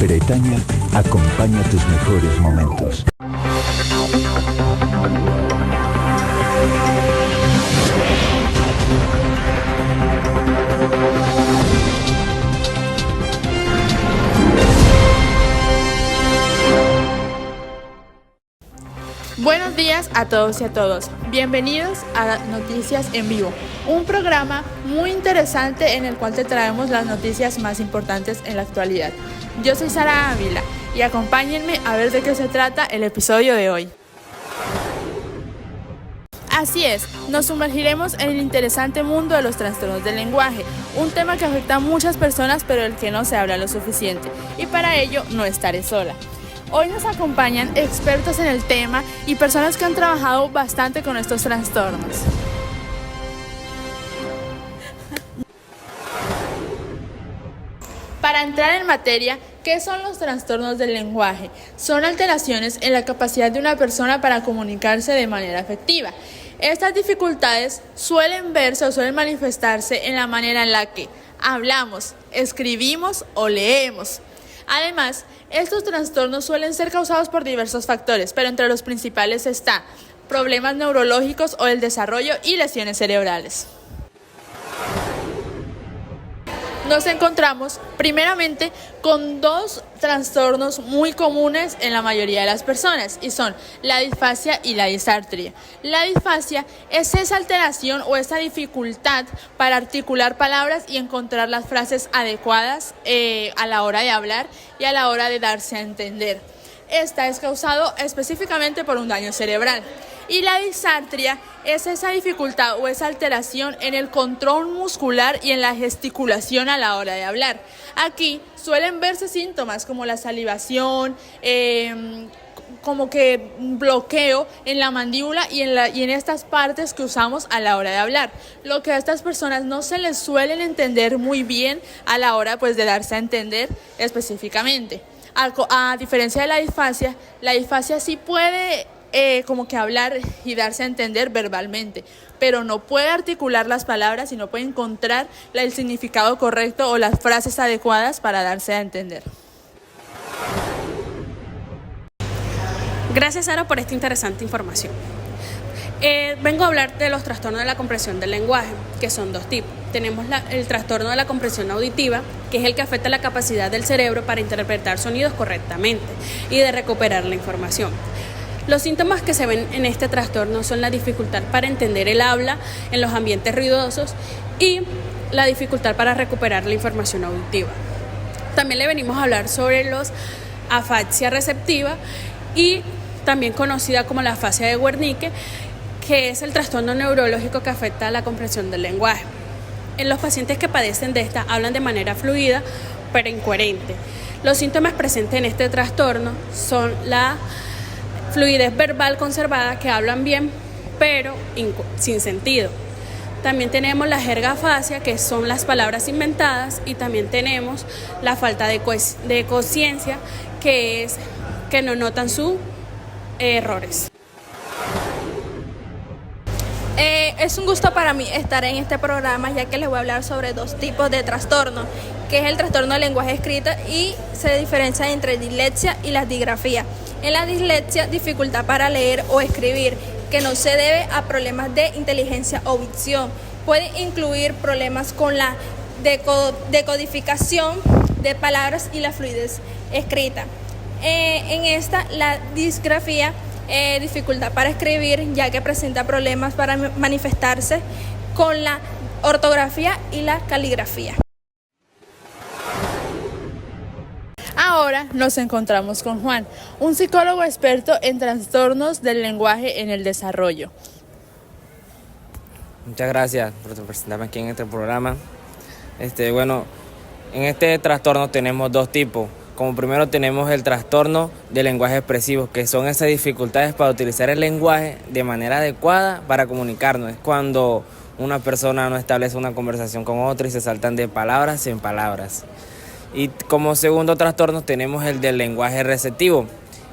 Bretaña acompaña tus mejores momentos. Buenos días a todos y a todos. Bienvenidos a Noticias en Vivo, un programa muy interesante en el cual te traemos las noticias más importantes en la actualidad. Yo soy Sara Ávila y acompáñenme a ver de qué se trata el episodio de hoy. Así es, nos sumergiremos en el interesante mundo de los trastornos del lenguaje, un tema que afecta a muchas personas pero del que no se habla lo suficiente, y para ello no estaré sola. Hoy nos acompañan expertos en el tema y personas que han trabajado bastante con estos trastornos. Para entrar en materia, ¿qué son los trastornos del lenguaje? Son alteraciones en la capacidad de una persona para comunicarse de manera efectiva. Estas dificultades suelen verse o suelen manifestarse en la manera en la que hablamos, escribimos o leemos. Además, estos trastornos suelen ser causados por diversos factores, pero entre los principales está problemas neurológicos o el desarrollo y lesiones cerebrales. Nos encontramos primeramente con dos trastornos muy comunes en la mayoría de las personas y son la disfasia y la disartria. La disfasia es esa alteración o esa dificultad para articular palabras y encontrar las frases adecuadas a la hora de hablar y a la hora de darse a entender. Esta es causado específicamente por un daño cerebral. Y la disartria es esa dificultad o esa alteración en el control muscular y en la gesticulación a la hora de hablar. Aquí suelen verse síntomas como la salivación, como que bloqueo en la mandíbula y en estas partes que usamos a la hora de hablar. Lo que a estas personas no se les suelen entender muy bien a la hora de darse a entender específicamente. A diferencia de la disfasia sí puede como que hablar y darse a entender verbalmente, pero no puede articular las palabras y no puede encontrar el significado correcto o las frases adecuadas para darse a entender. Gracias, Sara, por esta interesante información. Vengo a hablar de los trastornos de la comprensión del lenguaje, que son dos tipos. Tenemos el trastorno de la comprensión auditiva, que es el que afecta la capacidad del cerebro para interpretar sonidos correctamente y de recuperar la información. Los síntomas que se ven en este trastorno son la dificultad para entender el habla en los ambientes ruidosos y la dificultad para recuperar la información auditiva. También le venimos a hablar sobre los afasia receptiva y también conocida como la afasia de Wernicke, que es el trastorno neurológico que afecta a la comprensión del lenguaje. En los pacientes que padecen de esta hablan de manera fluida pero incoherente. Los síntomas presentes en este trastorno son la fluidez verbal conservada, que hablan bien pero sin sentido. También tenemos la jergafasia, que son las palabras inventadas, y también tenemos la falta de conciencia, que es que no notan sus errores. Es un gusto para mí estar en este programa, ya que les voy a hablar sobre dos tipos de trastornos, que es el trastorno del lenguaje escrito y se diferencia entre dislexia y la disgrafía. En la dislexia, dificultad para leer o escribir, que no se debe a problemas de inteligencia o visión. Puede incluir problemas con la decodificación de palabras y la fluidez escrita. En esta, la disgrafía, dificultad para escribir, ya que presenta problemas para manifestarse con la ortografía y la caligrafía. Ahora nos encontramos con Juan, un psicólogo experto en trastornos del lenguaje en el desarrollo. Muchas gracias por presentarme aquí en este programa. En este trastorno tenemos dos tipos. Como primero tenemos el trastorno del lenguaje expresivo, que son esas dificultades para utilizar el lenguaje de manera adecuada para comunicarnos. Es cuando una persona no establece una conversación con otra y se saltan de palabras en palabras. Y como segundo trastorno tenemos el del lenguaje receptivo,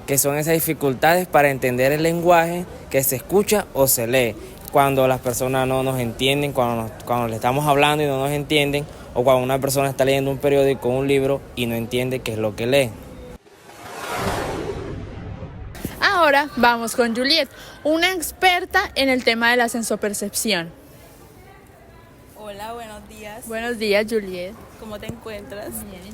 que son esas dificultades para entender el lenguaje que se escucha o se lee. Cuando las personas no nos entienden, cuando le estamos hablando y no nos entienden, o cuando una persona está leyendo un periódico o un libro y no entiende qué es lo que lee. Ahora vamos con Juliet, una experta en el tema de la sensopercepción. Hola, buenos días. Buenos días, Juliet. ¿Cómo te encuentras? Bien.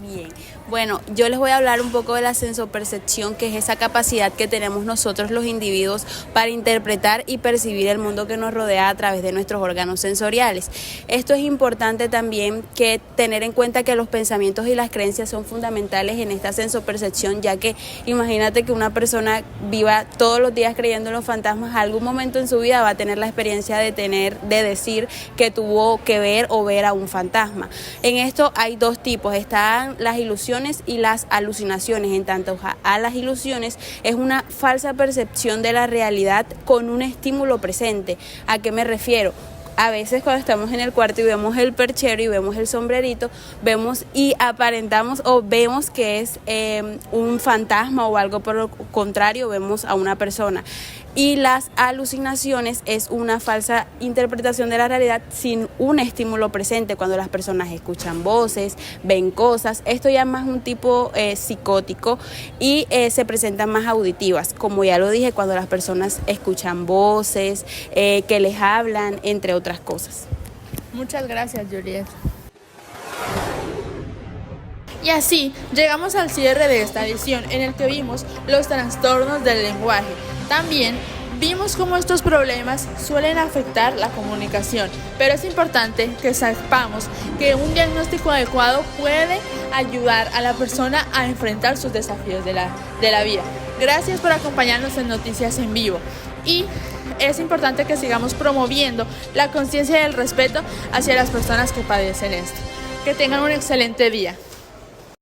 Bien. Bueno, yo les voy a hablar un poco de la sensopercepción, que es esa capacidad que tenemos nosotros los individuos para interpretar y percibir el mundo que nos rodea a través de nuestros órganos sensoriales. Esto es importante también que tener en cuenta que los pensamientos y las creencias son fundamentales en esta sensopercepción, ya que imagínate que una persona viva todos los días creyendo en los fantasmas, algún momento en su vida va a tener la experiencia de decir que tuvo que ver o ver a un fantasma. En esto hay dos tipos, están las ilusiones y las alucinaciones. En tanto a las ilusiones es una falsa percepción de la realidad con un estímulo presente. ¿A qué me refiero? A veces cuando estamos en el cuarto y vemos el perchero y vemos el sombrerito, vemos y aparentamos o vemos que es un fantasma o algo por lo contrario, vemos a una persona. Y las alucinaciones es una falsa interpretación de la realidad sin un estímulo presente, cuando las personas escuchan voces, ven cosas. Esto ya es más un tipo psicótico y se presentan más auditivas, como ya lo dije, cuando las personas escuchan voces, que les hablan, entre otras cosas. Muchas gracias, Juliet. Y así llegamos al cierre de esta edición, en el que vimos los trastornos del lenguaje. También vimos cómo estos problemas suelen afectar la comunicación, pero es importante que sepamos que un diagnóstico adecuado puede ayudar a la persona a enfrentar sus desafíos de la vida. Gracias por acompañarnos en Noticias en Vivo. Y es importante que sigamos promoviendo la conciencia y el respeto hacia las personas que padecen esto. Que tengan un excelente día.